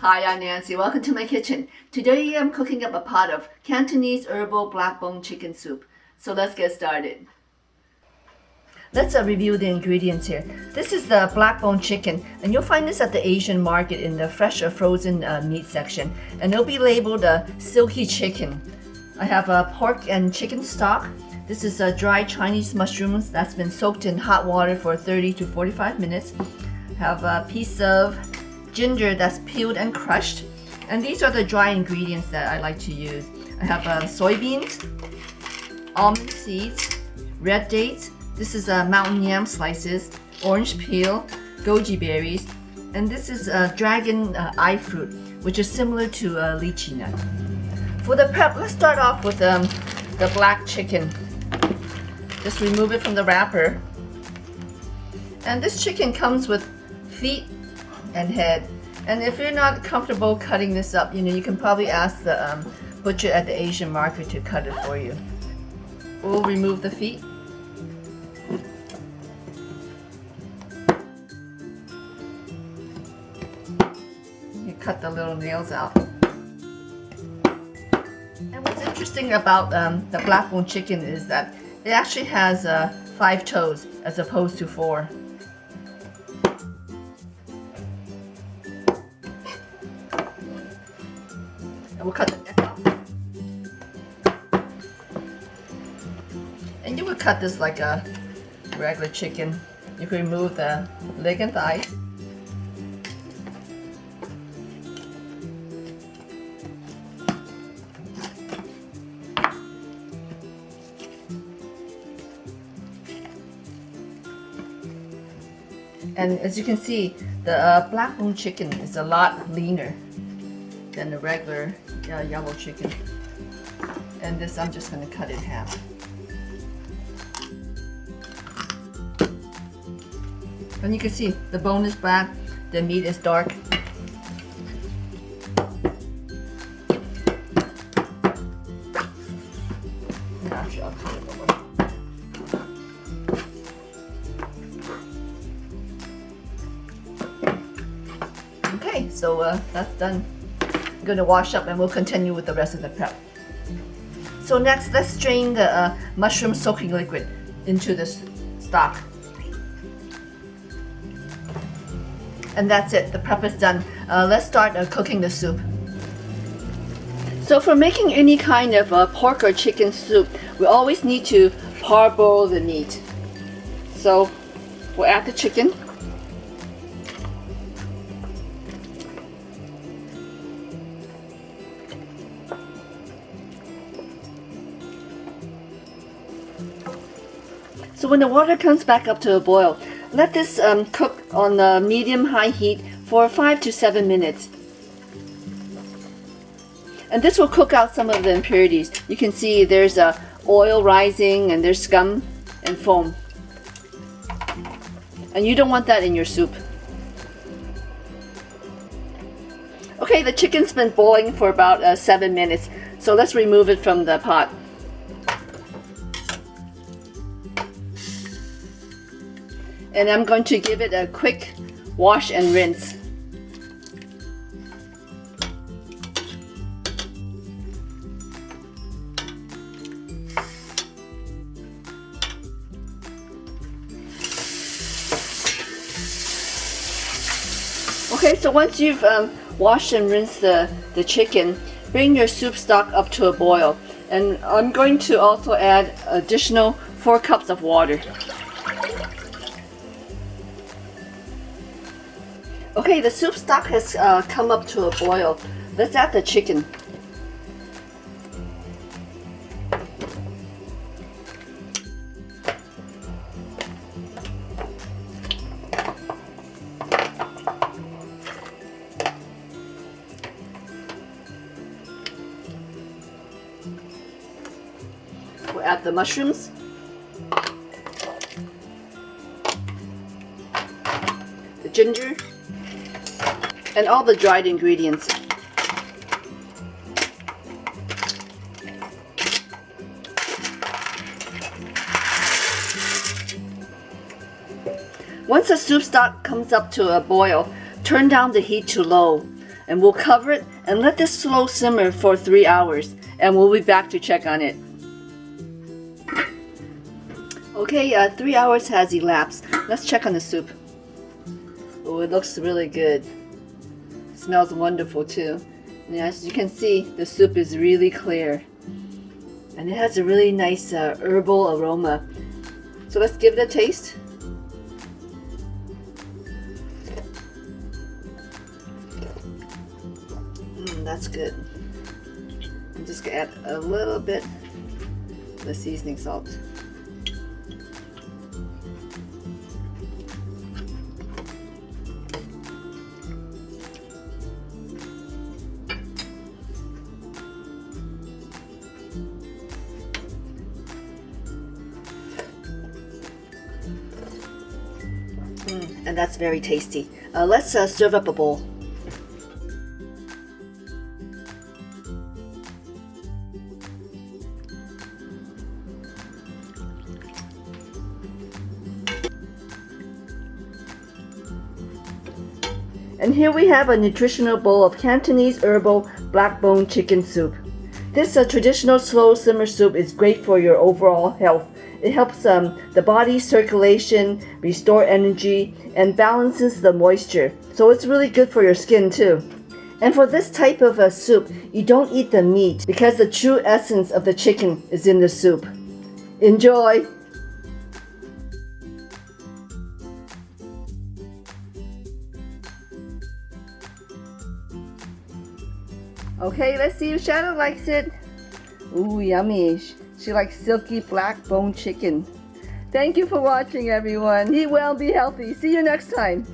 Hi, I'm Nancy. Welcome to my kitchen. Today I'm cooking up a pot of Cantonese herbal black bone chicken soup. So let's get started. Let's review the ingredients here. This is the black bone chicken, and you'll find this at the Asian market in the fresh or frozen meat section. And it'll be labeled Silkie chicken. I have pork and chicken stock. This is dried Chinese mushrooms that's been soaked in hot water for 30 to 45 minutes. I have a piece of ginger that's peeled and crushed, and these are the dry ingredients that I like to use. I have soybeans, almond seeds, red dates. This is mountain yam slices, orange peel, goji berries, and this is dragon eye fruit, which is similar to lychee nut. For the prep, let's start off with the black chicken. Just remove it from the wrapper. And this chicken comes with feet and head. And if you're not comfortable cutting this up, you can probably ask the butcher at the Asian market to cut it for you. We'll remove the feet. You cut the little nails out. And what's interesting about the black bone chicken is that it actually has 5 toes as opposed to 4. And we'll cut the neck off. And you would cut this like a regular chicken. You can remove the leg and thighs. And as you can see, the black bone chicken is a lot leaner than the regular yellow chicken. And this I'm just going to cut in half. And you can see the bone is black, the meat is dark. Actually, I'll cut it over. Okay, so that's done. I'm going to wash up and we'll continue with the rest of the prep. So next, let's strain the mushroom soaking liquid into this stock. And that's it, the prep is done. Let's start cooking the soup. So for making any kind of pork or chicken soup, we always need to parboil the meat. So we'll add the chicken. So when the water comes back up to a boil, let this cook on medium-high heat for 5 to 7 minutes. And this will cook out some of the impurities. You can see there's oil rising and there's scum and foam. And you don't want that in your soup. Okay, the chicken's been boiling for about 7 minutes. So let's remove it from the pot. And I'm going to give it a quick wash and rinse. Okay, so once you've washed and rinsed the chicken, bring your soup stock up to a boil. And I'm going to also add additional 4 cups of water. Okay, the soup stock has come up to a boil. Let's add the chicken. We'll add the mushrooms. The ginger. And all the dried ingredients. Once the soup stock comes up to a boil, turn down the heat to low. and we'll cover it and let this slow simmer for 3 hours, and we'll be back to check on it. Okay, 3 hours has elapsed. Let's check on the soup. Oh, it looks really good. It smells wonderful too. And as you can see, the soup is really clear. And it has a really nice herbal aroma. So let's give it a taste. That's good. I'm just gonna add a little bit of the seasoning salt. And that's very tasty. Let's serve up a bowl. And here we have a nutritional bowl of Cantonese Herbal Black Bone Chicken soup. This traditional slow simmer soup is great for your overall health. It helps the body's circulation, restore energy, and balances the moisture. So it's really good for your skin too. And for this type of a soup, you don't eat the meat because the true essence of the chicken is in the soup. Enjoy! Okay, let's see if Shadow likes it. Ooh, yummy. She likes Silke Black Bone Chicken. Thank you for watching, everyone. Eat well, be healthy. See you next time.